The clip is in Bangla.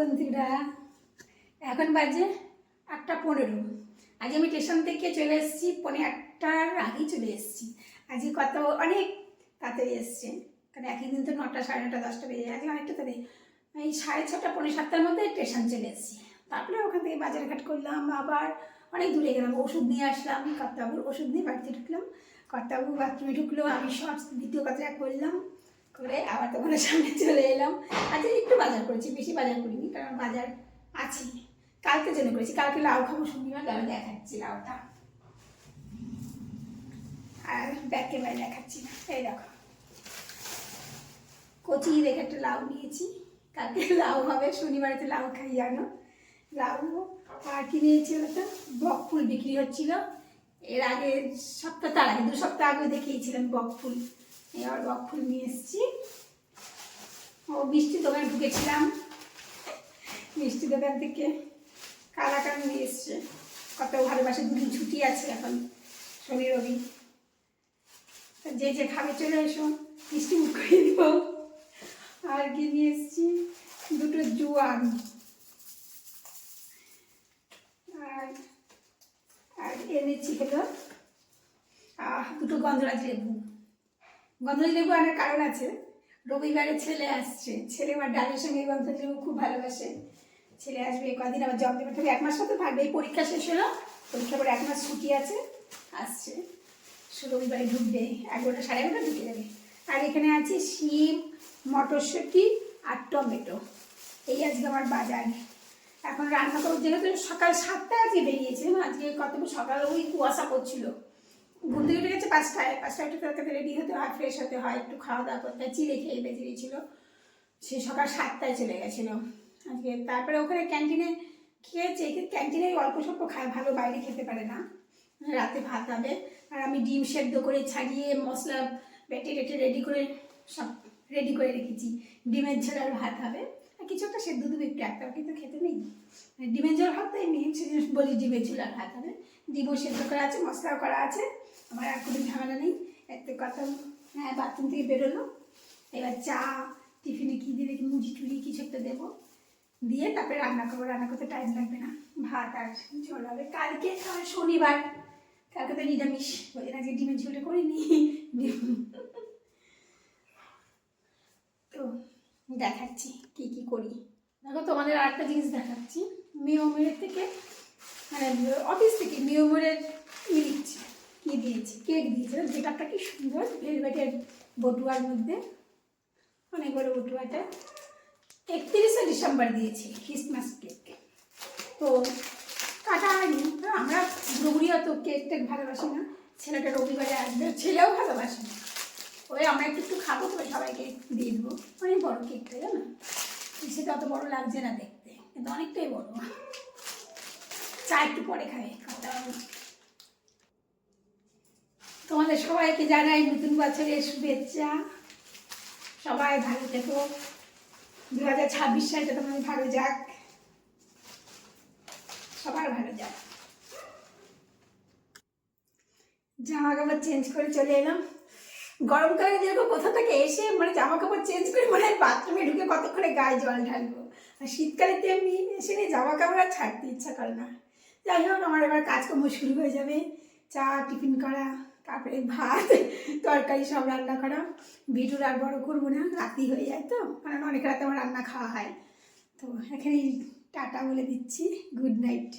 বন্ধুরা, এখন বাজে 8:15। আজ আমি স্টেশন থেকে চলে এসেছি, 8:45-র আগেই চলে এসেছি। আজকে কত অনেক তাড়াতাড়ি এসছে, কারণ একই দিন তো 9টা, 9:30, 10টা বেজে যায়। আজকে অনেকটা তাড়াতাড়ি, এই 6:30, 6:45-7টার মধ্যে স্টেশন চলে এসেছি। তারপরে ওখান থেকে বাজারঘাট করলাম, আবার অনেক দূরে গেলাম, ওষুধ নিয়ে আসলাম। কর্তাবাবুর ওষুধ নিয়ে বাড়িতে ঢুকলাম, কর্তাবাবু বাথরুমে ঢুকলো, আমি শর্টস দ্বিতীয় কথা করলাম, করে আবার তোমাদের সামনে চলে এলাম। আজকে একটু বাজার করেছি, বেশি বাজার করিনি, কারণ বাজার আছে কালকে জন্য করেছি। কালকে লাউ খাবো, শনিবার লাউ দেখাচ্ছি লাউটা, আর ব্যাক ক্যামেরায় দেখাচ্ছি না। এই দেখো, কচি দেখে একটা লাউ নিয়েছি, কালকে লাউ হবে, শনিবারে লাউ খাই জানো। লাউ আর কি নিয়েছি ওটা, বক ফুল বিক্রি হচ্ছিল। এর আগে সপ্তাহ, তার আগে 2 সপ্তাহ আগে দেখিয়েছিলাম বক ফুল। এবার বক ফুল নিয়ে এসেছি। ও মিষ্টি দোকানে ঢুকেছিলাম, মিষ্টি দোকান থেকে কালাকান নিয়ে এসছে। কত ভালোবাসে, 2 দিন ছুটি আছে এখন, শনি রবি। যে যে খাবে চলে এসো, মিষ্টি মুখ করে দিব। আর কি নিয়ে এসছি, 2টো জোয়ান, আর এনেছি হলো 2টো গন্ধরাজ লেবু। গন্ধরাজ লেবু আনার কারণ আছে, রবিবারে ছেলে আসছে, ছেলে আমার ডালের সঙ্গে গন্ধরাজ লেবু খুব ভালোবাসে। ছেলে আসবে কদিন, আবার জব দেবে, তবে 1 মাস মতো থাকবে। এই পরীক্ষা শেষ হলো, পরীক্ষা পরে 1 মাস ছুটি আছে, আসছে। রবিবারে ঢুকবে, 11টা, 11:30 ঢুকে যাবে। আর এখানে আছে শিম, মটরশুঁটি আর টমেটো। এই আজকে আমার বাজার। এখন রান্না করবো, যেহেতু সকাল 7টায় আজকে বেরিয়েছে, আজকে কত সকাল ওই কুয়াশা পড়ছিল। ঘুম থেকে উঠে গেছে 5টায়, 5টায় একটু তাড়াতাড়ি রেডি হতে হয়, ফ্রেশ হতে হয়, একটু খাওয়া দাওয়া করতে হয়। চিড়ে খেয়ে বেঁচে গিয়েছিলো, সে সকাল 7টায় চলে গেছিলো আজকে। তারপরে ওখানে ক্যান্টিনে খেয়েছে, ক্যান্টিনে অল্প স্বল্প খায়, ভালো বাইরে খেতে পারে না। রাতে ভাত হবে, আর আমি ডিম সেদ্ধ করে ছাড়িয়ে মশলা বেটে টেটে রেডি করে সব রেডি করে রেখেছি। ডিমের ঝোল আর ভাত হবে, আর কিছু একটা সেদ্ধ দেবে একটু, একটা কিন্তু খেতে নেই। ডিমের ঝোল ভাত তো এমনি বলি, ডিমের ঝোল আর ভাত হবে। ডিমও সেদ্ধ করা আছে, মশলাও করা আছে, আমার আর কোনো ঝামেলা নেই। এত কথা। হ্যাঁ, বাথরুম থেকে বেরোলো, এবার চা টিফিনে কী দিয়ে দেখি, মুড়ি টুড়ি কিছু একটা দেবো, দিয়ে তারপরে রান্না করবো। রান্না করতে টাইম লাগবে না, ভাত আর ঝোল হবে। কালকে শনিবার, কালকে তো নিরামিষ, ওই জন্য আজকে ডিমের ঝোলটা করিনি। তো দেখাচ্ছি কি কি করি। দেখো, তোমাদের আর একটা জিনিস দেখাচ্ছি। মিওমোরের থেকে, মানে অফিস থেকে মিওমোরের দিচ্ছি, কী দিয়েছি, কেক দিয়েছে। যেটা কি সুন্দর, ভেলভেটের বটুয়ার মধ্যে, অনেক বড় বটুয়াটা। 31শে ডিসেম্বর দিয়েছি, ক্রিসমাস কেক। তো কাটা হয়নি, আমরা বুড়ি অত কেক টেক ভালোবাসি না। ছেলেটা রবিবারে আসবে, ছেলেও ভালোবাসে না। ওই আমরা একটু একটু খাবো, তবে সবাইকে দিয়ে দেবো। অনেক বড় কেকটা, জানো, সেটা অত বড় লাগছে না দেখতে, কিন্তু অনেকটাই বড়। চা একটু পরে খাবে। তোমাদের সবাইকে জানাই নতুন বছরের শুভেচ্ছা। সবাই ভালো থেকো, 2026 সালটা তোমাদের ভালো যাক, সবার ভালো যাক। জামা কাপড় চেঞ্জ করে চলে এলাম। গরমকালে যেরকম কোথা থেকে এসে মানে জামা কাপড় চেঞ্জ করে মনে হয় বাথরুমে ঢুকে কতক্ষণে গায়ে জল ঢালবো। আর শীতকালে তেমনি এসে নিয়ে জামা কাপড় আর ছাড়তে ইচ্ছা করে না। যাই হোক, আমার এবার কাজকর্ম শুরু হয়ে যাবে। চা টিফিন করা, তারপরে ভাত তরকারি সব রান্না করা। ভিডিও আর বড় করবো না, রাতেই হয়ে যায় তো, কারণ অনেক রাতে আমার রান্না খাওয়া হয়। তো এখানেই টাটা বলে দিচ্ছি, গুড নাইট।